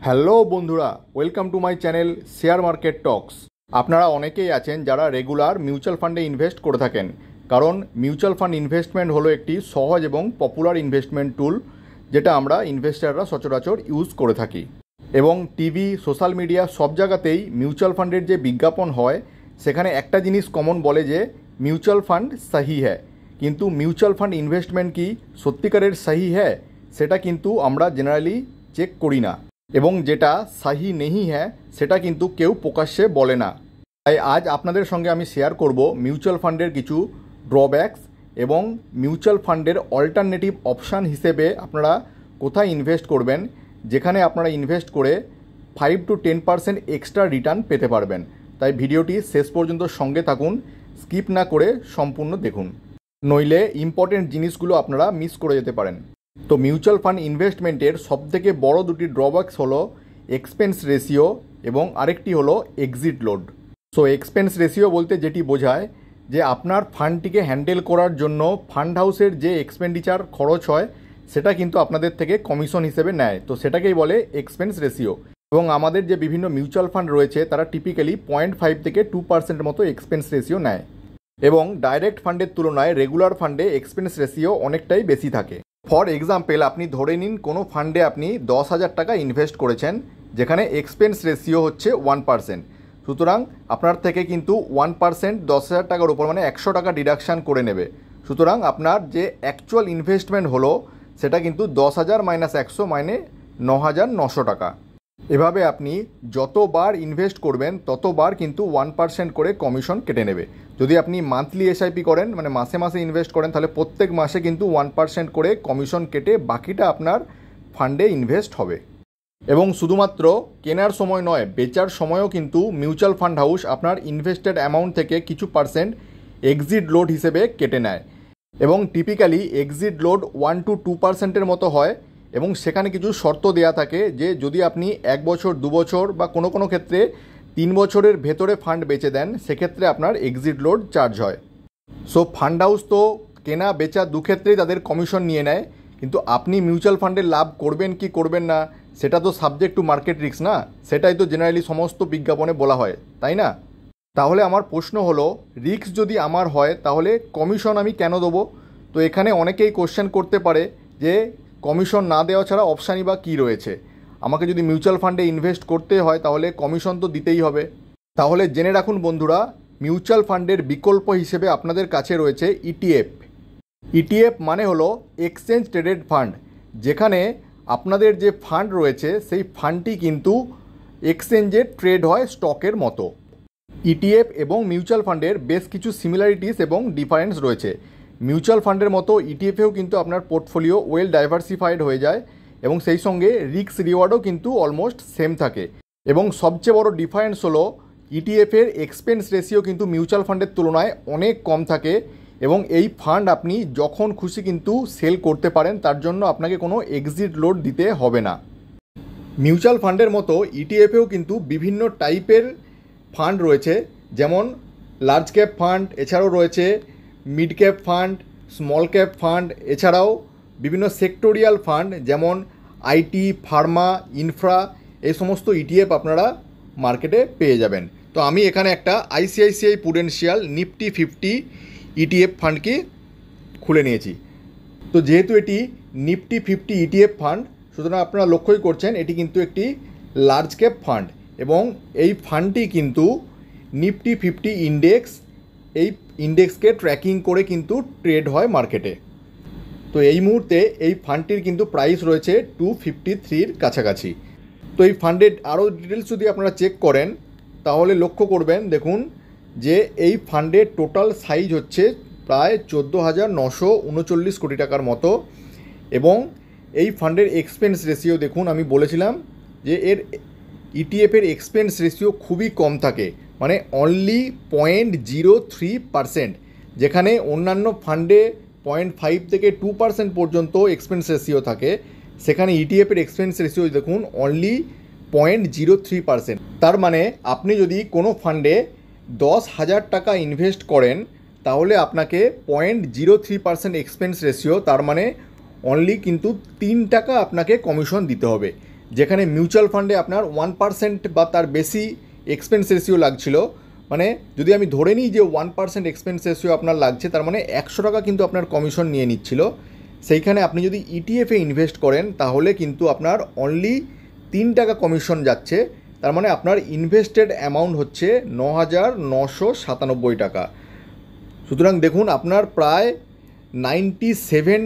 Hello বন্ধুরা, welcome to my channel share market talks. আপনারা অনেকেই আছেন যারা রেগুলার মিউচুয়াল ফান্ডে ইনভেস্ট করে থাকেন, কারণ মিউচুয়াল ফান্ড ইনভেস্টমেন্ট হলো একটি সহজ এবং পপুলার ইনভেস্টমেন্ট টুল, যেটা আমরা ইনভেস্টাররা সচরাচর ইউজ করে থাকি। এবং টিভি, সোশ্যাল মিডিয়া সব জায়গাতেই মিউচুয়াল ফান্ডের যে বিজ্ঞাপন হয় সেখানে একটা জিনিস কমন বলে যে মিউচুয়াল ফান্ড সহি হ্যায়, কিন্তু মিউচুয়াল ফান্ড ইনভেস্টমেন্ট কি সত্যিকারের সহি হ্যায় সেটা কিন্তু আমরা জেনারেলি চেক করি না, এবং যেটা সাহি নেই হ্যাঁ সেটা কিন্তু কেউ প্রকাশ্যে বলে না। তাই আজ আপনাদের সঙ্গে আমি শেয়ার করব মিউচুয়াল ফান্ডের কিছু ড্রব্যাকস এবং মিউচুয়াল ফান্ডের অল্টারনেটিভ অপশান হিসেবে আপনারা কোথায় ইনভেস্ট করবেন, যেখানে আপনারা ইনভেস্ট করে 5 to 10% এক্সট্রা রিটার্ন পেতে পারবেন। তাই ভিডিওটি শেষ পর্যন্ত সঙ্গে থাকুন, স্কিপ না করে সম্পূর্ণ দেখুন, নইলে ইম্পর্টেন্ট জিনিসগুলো আপনারা মিস করে যেতে পারেন। তো মিউচুয়াল ফান্ড ইনভেস্টমেন্টের সবথেকে বড় দুটি ড্রব্যাকস হলো এক্সপেন্স রেশিও এবং আরেকটি হলো exit load. So expense ratio বলতে যেটি বোঝায় যে আপনার ফান্ডটিকে হ্যান্ডেল করার জন্য ফান্ড হাউসের যে এক্সপেন্ডিচার খরচ হয় সেটা কিন্তু আপনাদের থেকে কমিশন হিসেবে নেয়, তো সেটাকেই বলে এক্সপেন্স রেশিও। এবং আমাদের যে বিভিন্ন মিউচুয়াল ফান্ড রয়েছে তারা টিপিক্যালি 0.5 থেকে 2% মতো এক্সপেন্স রেশিও নেয়, এবং ডাইরেক্ট ফান্ডের তুলনায় রেগুলার ফান্ডে এক্সপেন্স রেশিও অনেকটাই বেশি থাকে। ফর এক্সাম্পল, আপনি ধরে নিন কোনো ফান্ডে আপনি 10,000 টাকা ইনভেস্ট করেছেন, যেখানে এক্সপেন্স রেশিও হচ্ছে 1%। সুতরাং আপনার থেকে কিন্তু 1% 10,000 টাকার উপর মানে 100 টাকা ডিডাকশান করে নেবে। সুতরাং আপনার যে অ্যাকচুয়াল ইনভেস্টমেন্ট হলো সেটা কিন্তু 10,000 মাইনাস 100 মানে 9,900 টাকা। এভাবে আপনি যতবার ইনভেস্ট করবেন ততবার কিন্তু 1% করে কমিশন কেটে নেবে। যদি আপনি মান্থলি এসআইপি করেন, মানে মাসে মাসে ইনভেস্ট করেন, তাহলে প্রত্যেক মাসে কিন্তু 1% করে কমিশন কেটে বাকিটা আপনার ফান্ডে ইনভেস্ট হবে। এবং শুধুমাত্র কেনার সময় নয়, বেচার সময়ও কিন্তু মিউচুয়াল ফান্ড হাউস আপনার ইনভেস্টেড অ্যামাউন্ট থেকে কিছু পার্সেন্ট এক্সিট লোড হিসেবে কেটে নেয়, এবং টিপিক্যালি এক্সিট লোড 1 to 2%-এর মতো হয়। এবং সেখানে কিছু শর্ত দেয়া থাকে যে যদি আপনি 1 বছর, 2 বছর বা কোনো কোনো ক্ষেত্রে 3 বছরের ভেতরে ফান্ড বেচে দেন, সেক্ষেত্রে আপনার এক্সিট লোড চার্জ হয়। সো ফান্ড হাউস তো কেনা বেচা দুক্ষেত্রেই তাদের কমিশন নিয়ে নেয়, কিন্তু আপনি মিউচুয়াল ফান্ডে লাভ করবেন কি করবেন না সেটা তো সাবজেক্ট টু মার্কেট রিস্ক না, সেটাই তো জেনারেলি সমস্ত বিজ্ঞাপনে বলা হয়, তাই না? তাহলে আমার প্রশ্ন হলো, রিস্ক যদি আমার হয় তাহলে কমিশন আমি কেন দেবো? তো এখানে অনেকেই কোশ্চেন করতে পারে যে কমিশন না দেওয়া ছাড়া অপশানই বা কী রয়েছে। আমাকে যদি মিউচুয়াল ফান্ডে ইনভেস্ট করতে হয় তাহলে কমিশন তো দিতেই হবে। তাহলে জেনে রাখুন বন্ধুরা, মিউচুয়াল ফান্ডের বিকল্প হিসেবে আপনাদের কাছে রয়েছে ইটিএফ। ইটিএফ মানে হলো এক্সচেঞ্জ ট্রেডেড ফান্ড, যেখানে আপনাদের যে ফান্ড রয়েছে সেই ফান্ডটি কিন্তু এক্সচেঞ্জে ট্রেড হয় স্টকের মতো। ইটিএফ এবং মিউচুয়াল ফান্ডের বেশ কিছু সিমিলারিটিস এবং ডিফারেন্স রয়েছে। মিউচুয়াল ফান্ডের মতো ইটিএফেও কিন্তু আপনার পোর্টফোলিও ওয়েল ডাইভার্সিফাইড হয়ে যায়, এবং সেই সঙ্গে রিস্ক রিওয়ার্ডও কিন্তু অলমোস্ট সেম থাকে। এবং সবচেয়ে বড় ডিফারেন্স হলো ইটিএফের এক্সপেন্স রেশিও কিন্তু মিউচুয়াল ফান্ডের তুলনায় অনেক কম থাকে, এবং এই ফান্ড আপনি যখন খুশি কিন্তু সেল করতে পারেন, তার জন্য আপনাকে কোনো এক্সিট লোড দিতে হবে না। মিউচুয়াল ফান্ডের মতো ইটিএফেও কিন্তু বিভিন্ন টাইপের ফান্ড রয়েছে, যেমন লার্জ ক্যাপ ফান্ড, এছাড়াও রয়েছে mid cap fund, small cap fund, এছাড়াও বিভিন্ন সেক্টোরিয়াল ফান্ড যেমন আইটি, ফার্মা, ইনফ্রা, এই সমস্ত ইটিএফ আপনারা মার্কেটে পেয়ে যাবেন। তো আমি এখানে একটা আইসিআইসিআই প্রুডেন্সিয়াল নিফটি 50 ইটিএফ ফান্ডকে খুলে নিয়েছি। তো যেহেতু এটি নিফটি 50 ইটিএফ ফান্ড, সুতরাং আপনারা লক্ষ্যই করছেন এটি কিন্তু একটি লার্জ ক্যাপ ফান্ড, এবং এই ফান্ডটি কিন্তু নিফটি 50 ইন্ডেক্স, এই ইন্ডেক্সকে ট্র্যাকিং করে কিন্তু ট্রেড হয় মার্কেটে। তো এই মুহূর্তে এই ফান্ডটির কিন্তু প্রাইস রয়েছে 253-র কাছাকাছি। তো এই ফান্ডের আরও ডিটেলস যদি আপনারা চেক করেন তাহলে লক্ষ্য করবেন, দেখুন যে এই ফান্ডের টোটাল সাইজ হচ্ছে প্রায় 14,939 কোটি টাকার মতো, এবং এই ফান্ডের এক্সপেন্স রেশিও দেখুন, আমি বলেছিলাম যে এর ইটিএফের এক্সপেন্স রেশিও খুবই কম থাকে, মানে অনলি 0.03%, যেখানে অন্যান্য ফান্ডে 0.5 থেকে 2% পর্যন্ত এক্সপেন্স রেশিও থাকে, সেখানে ইটিএফের এক্সপেন্স রেশিও দেখুন অনলি 0.03%। তার মানে আপনি যদি কোনো ফান্ডে 10,000 টাকা ইনভেস্ট করেন তাহলে আপনাকে 0.03% এক্সপেন্স রেশিও, তার মানে অনলি কিন্তু 3 টাকা আপনাকে কমিশন দিতে হবে। যেখানে মিউচুয়াল ফান্ডে আপনার 1% বা তার বেশি এক্সপেন্স রেশিও লাগছিল, মানে যদি আমি ধরে নিই যে 1% এক্সপেন্স রেশিও আপনার লাগছে, তার মানে 100 টাকা কিন্তু আপনার কমিশন নিয়ে নিচ্ছিল। সেইখানে আপনি যদি ইটিএফে ইনভেস্ট করেন তাহলে কিন্তু আপনার অনলি 3 টাকা কমিশন যাচ্ছে। তার মানে আপনার ইনভেস্টেড অ্যামাউন্ট হচ্ছে 9,997 টাকা। সুতরাং দেখুন আপনার প্রায় 97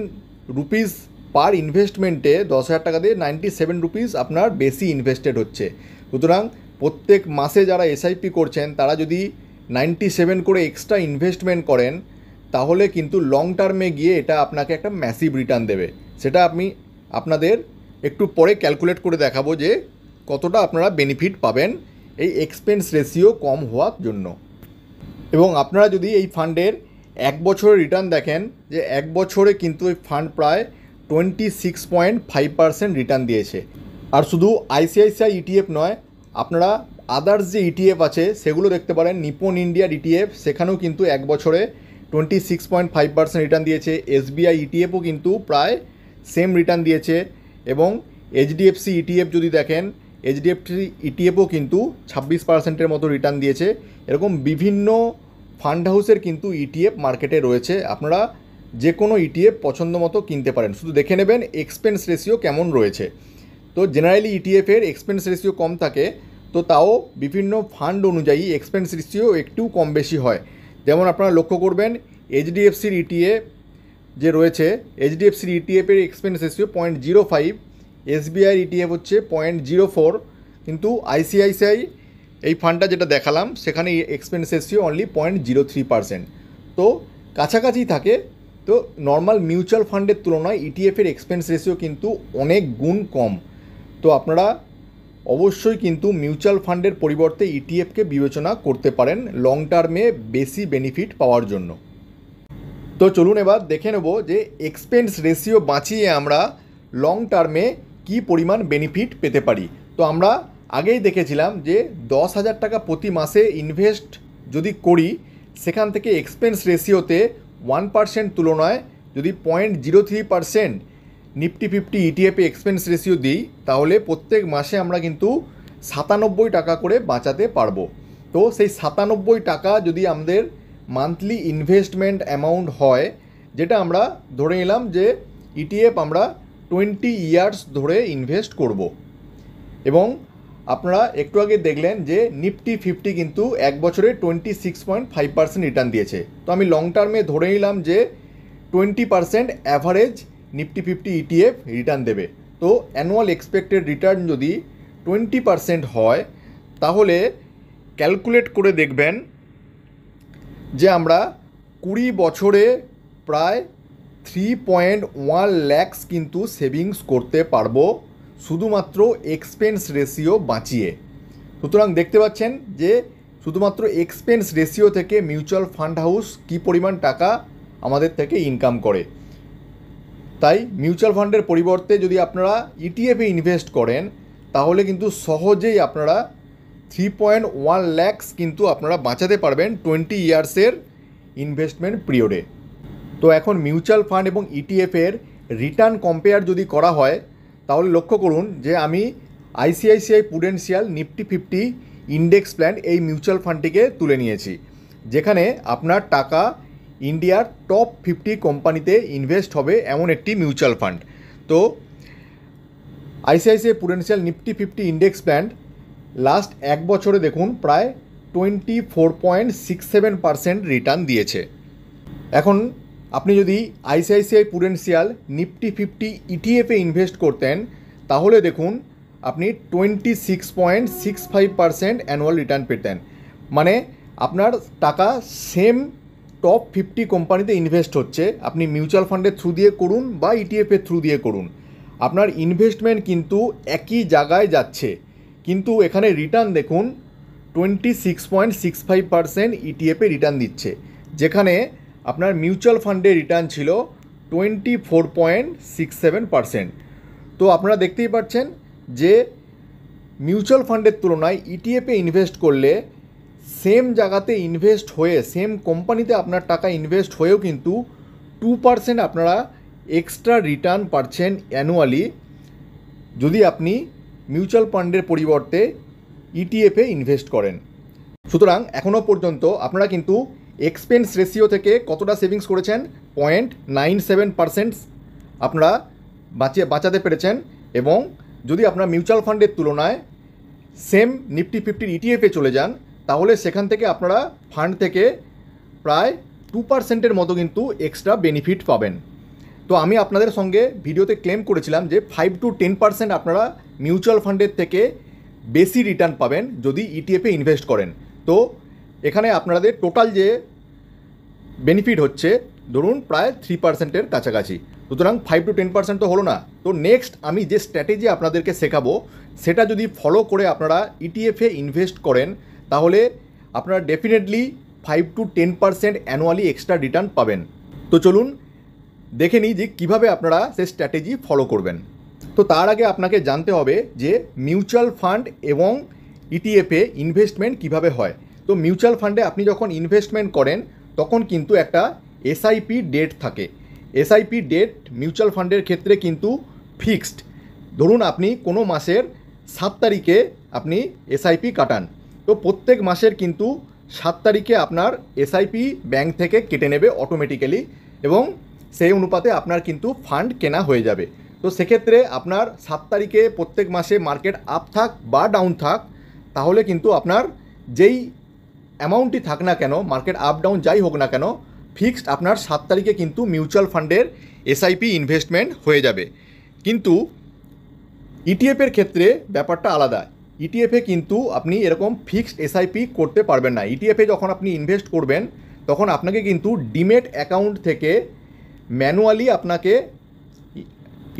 রুপিস পার ইনভেস্টমেন্টে 10,000 টাকা দিয়ে 97 রুপিস আপনার বেশি ইনভেস্টেড হচ্ছে। সুতরাং প্রত্যেক মাসে যারা এসআইপি করছেন তারা যদি 97 করে এক্সট্রা ইনভেস্টমেন্ট করেন তাহলে কিন্তু লং টার্মে গিয়ে এটা আপনাকে একটা ম্যাসিভ রিটার্ন দেবে। সেটা আমি আপনাদের একটু পরে ক্যালকুলেট করে দেখাবো যে কতটা আপনারা বেনিফিট পাবেন এই এক্সপেন্স রেশিও কম হওয়ার জন্য। এবং আপনারা যদি এই ফান্ডের 1 বছরের রিটার্ন দেখেন, যে 1 বছরে কিন্তু এই ফান্ড প্রায় 26.5% রিটার্ন দিয়েছে। আর শুধু আইসিআইসিআই ইটিএফ নয়, আপনারা আদার্স যে ইটিএফ আছে সেগুলো দেখতে পারেন। নিপন ইন্ডিয়ার ইটিএফ, সেখানেও কিন্তু 1 বছরে 26.5% রিটার্ন দিয়েছে। এসবিআই ইটিএফও কিন্তু প্রায় সেম রিটার্ন দিয়েছে। এবং এইচডিএফসি ইটিএফ যদি দেখেন, এইচডিএফসি ইটিএফও কিন্তু 26%-এর মতো রিটার্ন দিয়েছে। এরকম বিভিন্ন ফান্ড হাউসের কিন্তু ইটিএফ মার্কেটে রয়েছে। আপনারা যে কোনো ইটিএফ পছন্দ মতো কিনতে পারেন, শুধু দেখে নেবেন এক্সপেন্স রেশিও কেমন রয়েছে। তো জেনারেলি ইটিএফের এক্সপেন্স রেশিও কম থাকে, তো তাও বিভিন্ন ফান্ড অনুযায়ী এক্সপেন্স রেশিও একটু কম বেশি হয়। যেমন আপনারা লক্ষ্য করবেন এইচডিএফসির ইটিএফ যে রয়েছে, এইচডিএফসির ইটিএফের এক্সপেন্স রেশিও 0.05, এসবিআইয়ের ইটিএফ হচ্ছে 0.04, কিন্তু আইসিআইসিআই এই ফান্ডটা যেটা দেখালাম সেখানে এক্সপেন্স রেশিও অনলি 0.03%। তো কাছাকাছি থাকে। তো নর্মাল মিউচুয়াল ফান্ডের তুলনায় ইটিএফের এক্সপেন্স রেশিও কিন্তু অনেক গুণ কম। তো আপনারা অবশ্যই কিন্তু মিউচুয়াল ফান্ডের পরিবর্তে ইটিএফকে বিবেচনা করতে পারেন লং টার্মে বেশি বেনিফিট পাওয়ার জন্য। তো চলুন এবার দেখে নেব যে এক্সপেন্স রেশিও বাঁচিয়ে আমরা লং টার্মে কী পরিমাণ বেনিফিট পেতে পারি। তো আমরা আগেই দেখেছিলাম যে 10,000 টাকা প্রতি মাসে ইনভেস্ট যদি করি, সেখান থেকে এক্সপেন্স রেশিওতে 1% তুলনায় যদি 0.03% নিফটি 50 ইটিএফে এক্সপেন্স রেশিও দিই, তাহলে প্রত্যেক মাসে আমরা কিন্তু 97 টাকা করে বাঁচাতে পারবো। তো সেই 97 টাকা যদি আমাদের মান্থলি ইনভেস্টমেন্ট অ্যামাউন্ট হয়, যেটা আমরা ধরে নিলাম যে ইটিএফ আমরা 20 ইয়ার্স ধরে ইনভেস্ট করব। এবং আপনারা একটু আগে দেখলেন যে নিফটি 50 কিন্তু 1 বছরে 26.5% রিটার্ন দিয়েছে। তো আমি লং টার্মে ধরে নিলাম যে 20% অ্যাভারেজ নিফটি 50 ইটিএফ রিটার্ন দেবে। তো অ্যানুয়াল এক্সপেক্টেড রিটার্ন যদি 20% হয়, তাহলে ক্যালকুলেট করে দেখবেন যে আমরা 20 বছরে প্রায় 3.1 lakhs কিন্তু সেভিংস করতে পারবো শুধুমাত্র এক্সপেন্স রেশিও বাঁচিয়ে। সুতরাং দেখতে পাচ্ছেন যে শুধুমাত্র এক্সপেন্স রেশিও থেকে মিউচুয়াল ফান্ড হাউস কী পরিমাণ টাকা আমাদের থেকে ইনকাম করে। তাই মিউচুয়াল ফান্ডের পরিবর্তে যদি আপনারা ইটিএফে ইনভেস্ট করেন, তাহলে কিন্তু সহজেই আপনারা 3.1 lakhs কিন্তু আপনারা বাঁচাতে পারবেন 20 ইয়ার্সের ইনভেস্টমেন্ট পিরিয়ডে। তো এখন মিউচুয়াল ফান্ড এবং ইটিএফের রিটার্ন কম্পেয়ার যদি করা হয়, তাহলে লক্ষ্য করুন যে আমি ICICI Prudential Nifty 50 index plan এই মিউচুয়াল ফান্ডটিকে তুলে নিয়েছি, যেখানে আপনার টাকা ইন্ডিয়ার টপ 50 কোম্পানিতে ইনভেস্ট হবে এমন একটি মিউচুয়াল ফান্ড। তো ICICI Prudential Nifty 50 index plan last 1 বছরে দেখুন প্রায় 24.67% রিটার্ন দিয়েছে। এখন আপনি যদি আইসিআইসিআই প্রুডেন্সিয়াল নিফটি 50 ইটিএফে ইনভেস্ট করতেন, তাহলে দেখুন আপনি 26.65% অ্যানুয়াল রিটার্ন পেতেন। মানে আপনার টাকা সেম টপ 50 কোম্পানিতে ইনভেস্ট হচ্ছে, আপনি মিউচুয়াল ফান্ডের থ্রু দিয়ে করুন বা ইটিএফের থ্রু দিয়ে করুন, আপনার ইনভেস্টমেন্ট কিন্তু একই জায়গায় যাচ্ছে, কিন্তু এখানে রিটার্ন দেখুন 26.65% ইটিএফে রিটার্ন দিচ্ছে, যেখানে আপনার মিউচুয়াল ফান্ডের রিটার্ন ছিল 24.67%। তো আপনারা দেখতেই পাচ্ছেন যে মিউচুয়াল ফান্ডের তুলনায় ইটিএফে ইনভেস্ট করলে সেম জায়গাতে ইনভেস্ট হয়ে, সেম কোম্পানিতে আপনার টাকা ইনভেস্ট হয়েও কিন্তু 2% আপনারা এক্সট্রা রিটার্ন পাচ্ছেন অ্যানুয়ালি, যদি আপনি মিউচুয়াল ফান্ডের পরিবর্তে ইটিএফে ইনভেস্ট করেন। সুতরাং এখনও পর্যন্ত আপনারা কিন্তু এক্সপেন্স রেশিও থেকে কতটা সেভিংস করেছেন? 0.97% আপনারা বাঁচাতে পেরেছেন। এবং যদি আপনারা মিউচুয়াল ফান্ডের তুলনায় সেম নিফটি 50 ইটিএফে চলে যান, তাহলে সেখান থেকে আপনারা ফান্ড থেকে প্রায় 2%-এর মতো কিন্তু এক্সট্রা বেনিফিট পাবেন। তো আমি আপনাদের সঙ্গে ভিডিওতে ক্লেম করেছিলাম যে 5 to 10% আপনারা মিউচুয়াল ফান্ডের থেকে বেশি রিটার্ন পাবেন যদি ইটিএফে ইনভেস্ট করেন। তো এখানে আপনাদের টোটাল যে বেনিফিট হচ্ছে ধরুন প্রায় 3%-এর কাছাকাছি। সুতরাং 5 to 10% তো হলো না। তো নেক্সট আমি যে স্ট্র্যাটেজি আপনাদেরকে শেখাবো সেটা যদি ফলো করে আপনারা ইটিএফে ইনভেস্ট করেন, তাহলে আপনারা definitely 5 to 10% annually extra return পাবেন। তো চলুন দেখে নিই যে কীভাবে আপনারা সেই স্ট্র্যাটেজি ফলো করবেন। তো তার আগে আপনাকে জানতে হবে যে মিউচুয়াল ফান্ড এবং ইটিএফে ইনভেস্টমেন্ট কিভাবে হয়। তো মিউচুয়াল ফান্ডে আপনি যখন ইনভেস্টমেন্ট করেন তখন কিন্তু একটা এসআইপি ডেট থাকে। এসআইপি ডেট মিউচুয়াল ফান্ডের ক্ষেত্রে কিন্তু ফিক্সড। ধরুন আপনি কোনো মাসের 7 তারিখে আপনি এসআইপি কাটান, তো প্রত্যেক মাসের কিন্তু 7 তারিখে আপনার এসআইপি ব্যাংক থেকে কেটে নেবে অটোমেটিক্যালি, এবং সেই অনুপাতে আপনার কিন্তু ফান্ড কেনা হয়ে যাবে। তো সেক্ষেত্রে আপনার 7 তারিখে প্রত্যেক মাসে মার্কেট আপ থাক বা ডাউন থাক, তাহলে কিন্তু আপনার যেই অ্যামাউন্টই থাক না কেন, মার্কেট আপ ডাউন যাই হোক না কেন, ফিক্সড আপনার 7 তারিখে কিন্তু মিউচুয়াল ফান্ডের এসআইপি ইনভেস্টমেন্ট হয়ে যাবে। কিন্তু ইটিএফের ক্ষেত্রে ব্যাপারটা আলাদা। ইটিএফে কিন্তু আপনি এরকম ফিক্সড এসআইপি করতে পারবেন না। ইটিএফে যখন আপনি ইনভেস্ট করবেন তখন আপনাকে কিন্তু ডিমেট অ্যাকাউন্ট থেকে ম্যানুয়ালি আপনাকে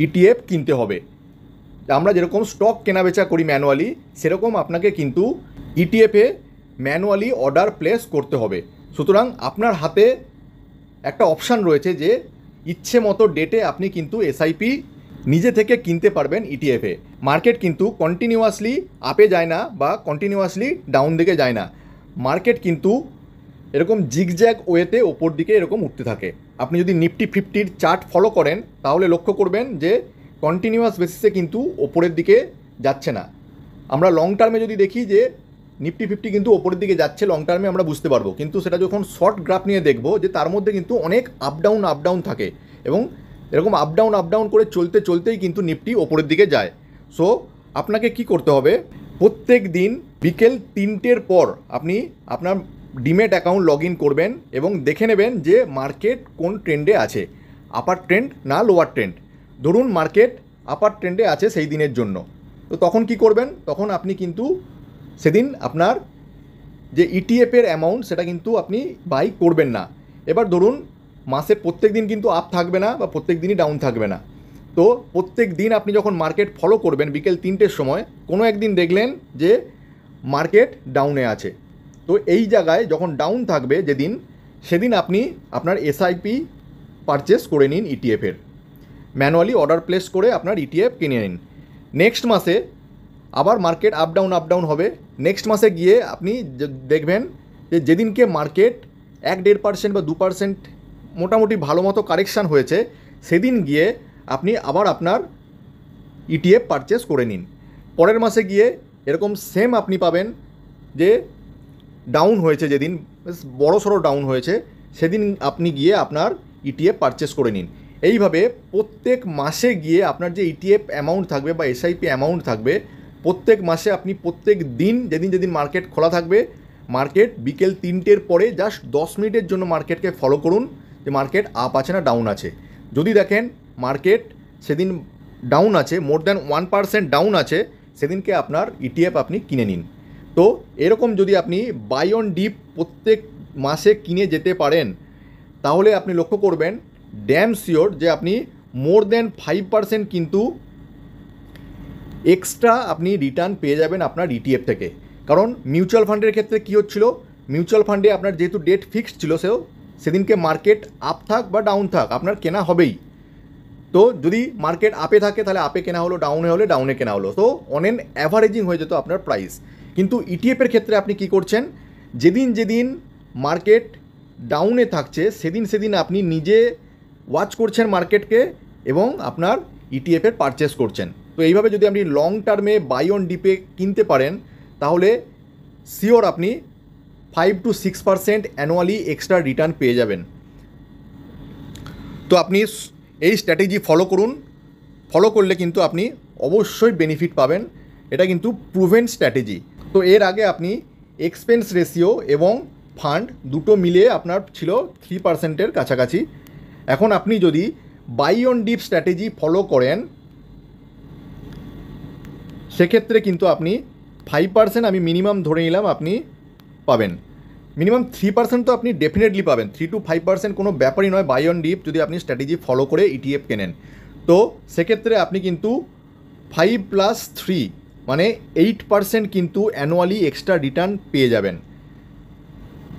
ইটিএফ কিনতে হবে। আমরা যেরকম স্টক কেনাবেচা করি ম্যানুয়ালি, সেরকম আপনাকে কিন্তু ইটিএফে ম্যানুয়ালি অর্ডার প্লেস করতে হবে। সুতরাং আপনার হাতে একটা অপশান রয়েছে যে ইচ্ছে মতো ডেটে আপনি কিন্তু এসআইপি নিজে থেকে কিনতে পারবেন ইটিএফে। মার্কেট কিন্তু কন্টিনিউয়াসলি আপে যায় না বা কন্টিনিউয়াসলি ডাউন দিকে যায় না। মার্কেট কিন্তু এরকম জিগজ্যাগ ওয়েতে ওপর দিকে এরকম উঠতে থাকে। আপনি যদি নিফটি 50-র চার্ট ফলো করেন তাহলে লক্ষ্য করবেন যে কন্টিনিউয়াস বেসিসে কিন্তু ওপরের দিকে যাচ্ছে না। আমরা লং টার্মে যদি দেখি যে নিফটি 50 কিন্তু ওপরের দিকে যাচ্ছে, লং টার্মে আমরা বুঝতে পারবো। কিন্তু সেটা যখন শর্ট গ্রাফ নিয়ে দেখব যে তার মধ্যে কিন্তু অনেক আপ ডাউন থাকে, এবং এরকম আপ ডাউন করে চলতেই কিন্তু নিফটি ওপরের দিকে যায়। সো আপনাকে কি করতে হবে, প্রত্যেক দিন বিকেল 3টের পর আপনি আপনার ডিমেট অ্যাকাউন্ট লগ ইন করবেন এবং দেখে নেবেন যে মার্কেট কোন ট্রেন্ডে আছে, আপার ট্রেন্ড না লোয়ার ট্রেন্ড। ধরুন মার্কেট আপার ট্রেন্ডে আছে সেই দিনের জন্য, তো তখন কি করবেন, তখন আপনি কিন্তু সেদিন আপনার যে ইটিএফের অ্যামাউন্ট সেটা কিন্তু আপনি বাই করবেন না। এবার ধরুন মাসের প্রত্যেক দিন কিন্তু আপ থাকবে না বা প্রত্যেক দিনই ডাউন থাকবে না। তো প্রত্যেক দিন আপনি যখন মার্কেট ফলো করবেন বিকেল 3টের সময়, কোনো একদিন দেখলেন যে মার্কেট ডাউনে আছে, তো এই জায়গায় যখন ডাউন থাকবে যেদিন, সেদিন আপনি আপনার এসআইপি পারচেস করে নিন ইটিএফের, ম্যানুয়ালি অর্ডার প্লেস করে আপনার ইটিএফ কিনে নিন। নেক্সট মাসে আবার মার্কেট আপ ডাউন হবে। নেক্সট মাসে গিয়ে আপনি দেখবেন যে যেদিনকে মার্কেট 1-1.5% বা 2% মোটামুটি ভালো মতো কারেকশান হয়েছে, সেদিন গিয়ে আপনি আবার আপনার ইটিএফ পারচেস করে নিন। পরের মাসে গিয়ে এরকম সেম আপনি পাবেন যে ডাউন হয়েছে, যেদিন বড়সড় ডাউন হয়েছে সেদিন আপনি গিয়ে আপনার ইটিএফ পারচেস করে নিন। এইভাবে প্রত্যেক মাসে গিয়ে আপনার যে ইটিএফ অ্যামাউন্ট থাকবে বা এসআইপি অ্যামাউন্ট থাকবে, প্রত্যেক মাসে আপনি প্রত্যেক দিন যেদিন মার্কেট খোলা থাকবে, মার্কেট বিকেল 3টের পরে জাস্ট 10 মিনিটের জন্য মার্কেটকে ফলো করুন যে মার্কেট আপ আছে না ডাউন আছে। যদি দেখেন মার্কেট সেদিন ডাউন আছে, মোর দ্যান 1% ডাউন আছে, সেদিনকে আপনার ইটিএফ আপনি কিনে নিন। তো এরকম যদি আপনি বাই অন ডিপ প্রত্যেক মাসে কিনে যেতে পারেন, তাহলে আপনি লক্ষ্য করবেন ড্যাম শিওর যে আপনি মোর দ্যান 5% কিন্তু এক্সট্রা আপনি রিটার্ন পেয়ে যাবেন আপনার ইটিএফ থেকে। কারণ মিউচুয়াল ফান্ডের ক্ষেত্রে কী হচ্ছিল, মিউচুয়াল ফান্ডে আপনার যেহেতু ডেট ফিক্সড ছিল, সেদিনকে মার্কেট আপ থাক বা ডাউন থাক আপনার কেনা হবেই। তো যদি মার্কেট আপে থাকে তাহলে আপে কেনা হলো, ডাউনে হলে ডাউনে কেনা হলো, তো অন এন অ্যাভারেজিং হয়ে যেত আপনার প্রাইস। কিন্তু ইটিএফের ক্ষেত্রে আপনি কি করছেন, যেদিন মার্কেট ডাউনে থাকছে সেদিন আপনি নিজে ওয়াচ করছেন মার্কেটকে এবং আপনার ইটিএফের পারচেস করছেন। তো এইভাবে যদি আপনি লং টার্মে বাই অন ডিপে কিনতে পারেন তাহলে শিওর আপনি 5 to 6% অ্যানুয়ালি এক্সট্রা রিটার্ন পেয়ে যাবেন। তো আপনি এই স্ট্র্যাটেজি ফলো করুন, ফলো করলে কিন্তু আপনি অবশ্যই বেনিফিট পাবেন। এটা কিন্তু প্রুভেন স্ট্র্যাটেজি। তো এর আগে আপনি এক্সপেন্স রেশিও এবং ফান্ড দুটো মিলিয়ে আপনার ছিল 3%-এর কাছাকাছি। এখন আপনি যদি buy on dip strategy follow করেন সেক্ষেত্রে কিন্তু আপনি 5% আমি মিনিমাম ধরে নিলাম আপনি পাবেন। মিনিমাম 3% তো আপনি ডেফিনেটলি পাবেন। 3 to 5% কোনো ব্যাপারই নয় বাই অন ডিপ যদি আপনি স্ট্র্যাটেজি ফলো করে ইটিএফ কেনেন। তো সেক্ষেত্রে আপনি কিন্তু 5+3 মানে 8% কিন্তু অ্যানুয়ালি এক্সট্রা রিটার্ন পেয়ে যাবেন।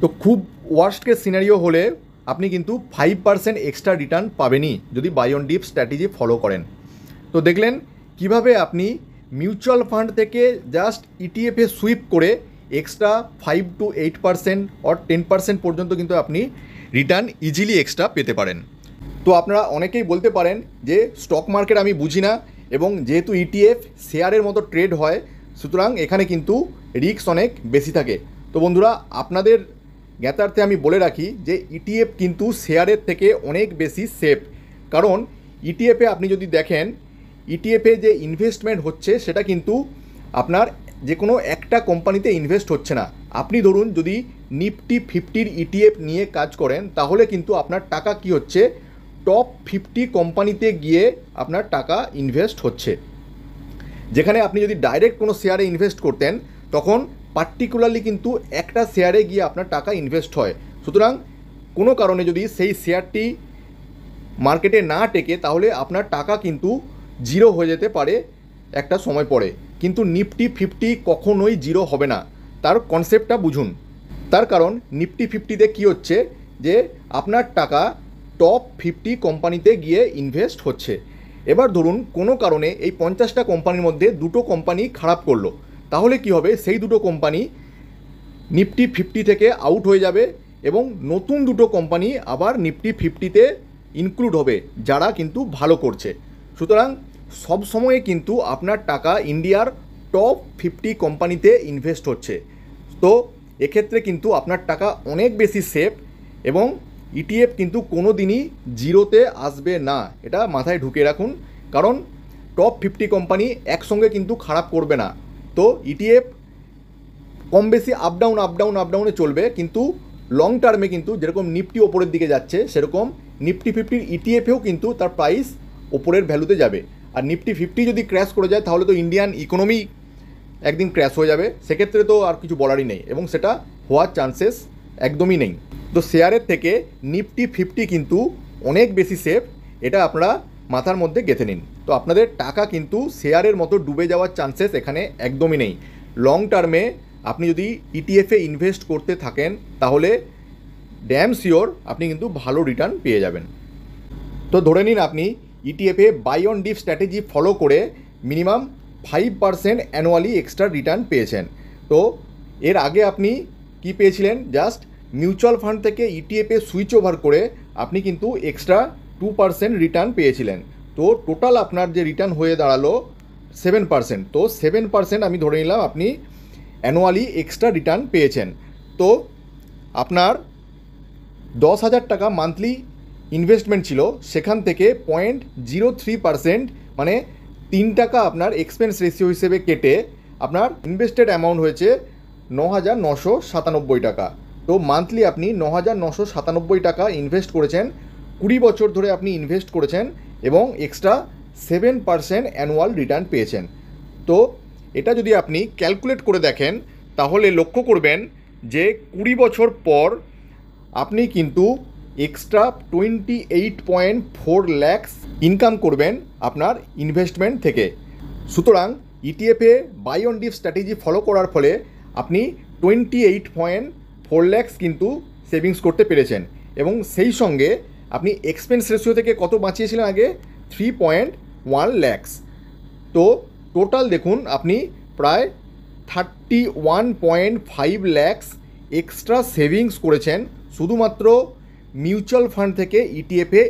তো খুব ওয়ার্স্ট কেস সিনারিও হলে আপনি কিন্তু 5% এক্সট্রা রিটার্ন পাবেনই যদি buy on dip strategy follow করেন। তো দেখলেন কিভাবে আপনি মিউচুয়াল ফান্ড থেকে জাস্ট ইটিএফে সুইপ করে এক্সট্রা 5 to 8% or 10% পর্যন্ত কিন্তু আপনি রিটার্ন ইজিলি এক্সট্রা পেতে পারেন। তো আপনারা অনেকেই বলতে পারেন যে স্টক মার্কেট আমি বুঝি না এবং যেহেতু ইটিএফ শেয়ারের মতো ট্রেড হয় সুতরাং এখানে কিন্তু রিস্ক অনেক বেশি থাকে। তো বন্ধুরা আপনাদের জ্ঞাতার্থে আমি বলে রাখি যে ইটিএফ কিন্তু শেয়ারের থেকে অনেক বেশি সেফ। কারণ ইটিএফে আপনি যদি দেখেন ইটিএফে যে ইনভেস্টমেন্ট হচ্ছে সেটা কিন্তু আপনার যে কোনো একটা কোম্পানিতে ইনভেস্ট হচ্ছে না। আপনি ধরুন যদি নিফটি 50-র ইটিএফ নিয়ে কাজ করেন তাহলে কিন্তু আপনার টাকা কি হচ্ছে টপ 50 কোম্পানিতে গিয়ে আপনার টাকা ইনভেস্ট হচ্ছে। যেখানে আপনি যদি ডাইরেক্ট কোনো শেয়ারে ইনভেস্ট করতেন তখন পার্টিকুলারলি কিন্তু একটা শেয়ারে গিয়ে আপনার টাকা ইনভেস্ট হয়। সুতরাং কোনো কারণে যদি সেই শেয়ারটি মার্কেটে না টেকে তাহলে আপনার টাকা কিন্তু জিরো হয়ে যেতে পারে একটা সময় পরে। কিন্তু নিফটি 50 কখনোই জিরো হবে না, তার কনসেপ্টটা বুঝুন। তার কারণ নিফটি 50-তে কী হচ্ছে যে আপনার টাকা টপ 50 কোম্পানিতে গিয়ে ইনভেস্ট হচ্ছে। এবার ধরুন কোনো কারণে এই 50টা কোম্পানির মধ্যে দুটো কোম্পানি খারাপ করলো, তাহলে কি হবে সেই দুটো কোম্পানি নিফটি 50 থেকে আউট হয়ে যাবে এবং নতুন দুটো কোম্পানি আবার নিফটি 50-তে ইনক্লুড হবে যারা কিন্তু ভালো করছে। সুতরাং সব সময়ে কিন্তু আপনার টাকা ইন্ডিয়ার টপ 50 কোম্পানিতে ইনভেস্ট হচ্ছে। তো এক্ষেত্রে কিন্তু আপনার টাকা অনেক বেশি সেফ এবং ইটিএফ কিন্তু কোনো দিনই জিরোতে আসবে না, এটা মাথায় ঢুকিয়ে রাখুন। কারণ টপ 50 কোম্পানি একসঙ্গে কিন্তু খারাপ করবে না। তো ইটিএফ কম বেশি আপ ডাউনে চলবে, কিন্তু লং টার্মে কিন্তু যেরকম নিফটি ওপরের দিকে যাচ্ছে সেরকম নিফটি 50-র ইটিএফেও কিন্তু তার প্রাইস ওপরের ভ্যালুতে যাবে। আর নিফটি 50 যদি ক্র্যাশ করে যায় তাহলে তো ইন্ডিয়ান ইকোনমি একদিন ক্র্যাশ হয়ে যাবে, সেক্ষেত্রে তো আর কিছু বলারই নেই এবং সেটা হওয়ার চান্সেস একদমই নেই। তো শেয়ারের থেকে নিফটি 50 কিন্তু অনেক বেশি সেফ, এটা আপনারা মাথার মধ্যে গেঁথে নিন। তো আপনাদের টাকা কিন্তু শেয়ারের মতো ডুবে যাওয়ার চান্সেস এখানে একদমই নেই। লং টার্মে আপনি যদি ইটিএফে ইনভেস্ট করতে থাকেন তাহলে ড্যাম শিওর আপনি কিন্তু ভালো রিটার্ন পেয়ে যাবেন। তো ধরে নিন আপনি ইটিএফে buy on dip strategy follow করে মিনিমাম 5% অ্যানুয়ালি এক্সট্রা রিটার্ন পেয়েছেন। তো এর আগে আপনি কি পেয়েছিলেন, জাস্ট মিউচুয়াল ফান্ড থেকে ইটিএফে সুইচ ওভার করে আপনি কিন্তু এক্সট্রা 2% রিটার্ন পেয়েছিলেন। তো টোটাল আপনার যে রিটার্ন হয়ে দাঁড়ালো 7%। তো 7% আমি ধরে নিলাম আপনি অ্যানুয়ালি এক্সট্রা রিটার্ন পেয়েছেন। তো আপনার 10,000 টাকা মান্থলি ইনভেস্টমেন্ট ছিল, সেখান থেকে 0.03% মানে 3 টাকা আপনার এক্সপেন্স রেশিও হিসেবে কেটে আপনার ইনভেস্টেড অ্যামাউন্ট হয়েছে 9,997 টাকা। তো মান্থলি আপনি 9,997 টাকা ইনভেস্ট করেছেন, 20 বছর ধরে আপনি ইনভেস্ট করেছেন এবং এক্সট্রা 7% অ্যানুয়াল রিটার্ন পেয়েছেন। তো এটা যদি আপনি ক্যালকুলেট করে দেখেন তাহলে লক্ষ্য করবেন যে 20 বছর পর আপনি কিন্তু এক্সট্রা 28.4 লাখ ইনকাম করবেন আপনার ইনভেস্টমেন্ট থেকে। সুতরাং ইটিএফে buy on dip strategy follow করার ফলে আপনি 28.4 লাখ কিন্তু সেভিংস করতে পেরেছেন এবং সেই সঙ্গে আপনি এক্সপেন্স রেশিও থেকে কত বাঁচিয়েছিলেন আগে, 3.1 লাখ। তো টোটাল দেখুন আপনি প্রায় 31.5 লাখ এক্সট্রা সেভিংস করেছেন শুধুমাত্র মিউচুয়াল ফান্ড থেকে ইটিএফে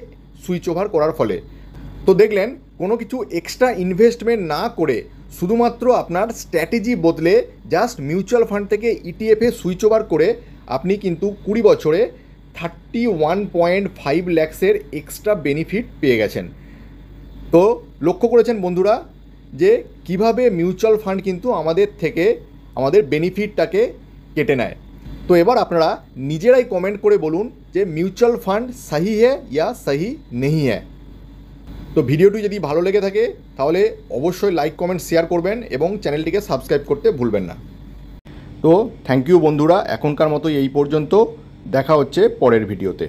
সুইচ ওভার করার ফলে। তো দেখলেন কোনো কিছু এক্সট্রা ইনভেস্টমেন্ট না করে শুধুমাত্র আপনার স্ট্র্যাটেজি বদলে জাস্ট মিউচুয়াল ফান্ড থেকে ইটিএফে সুইচ ওভার করে আপনি কিন্তু 20 বছরে 31.5 ল্যাক্সের এক্সট্রা বেনিফিট পেয়ে গেছেন। তো লক্ষ্য করেছেন বন্ধুরা যে কিভাবে মিউচুয়াল ফান্ড কিন্তু আমাদের থেকে আমাদের বেনিফিটটাকে কেটে নেয়। তো এবার আপনারা নিজেরাই কমেন্ট করে বলুন যে মিউচুয়াল ফান্ড সাহি হ্যায় ইয়া সাহি নেহি হ্যায়। তো ভিডিওটি যদি ভালো লেগে থাকে তাহলে অবশ্যই লাইক কমেন্ট শেয়ার করবেন এবং চ্যানেলটিকে সাবস্ক্রাইব করতে ভুলবেন না। তো থ্যাংক ইউ বন্ধুরা, এখনকার মতো এই পর্যন্ত, দেখা হচ্ছে পরের ভিডিওতে।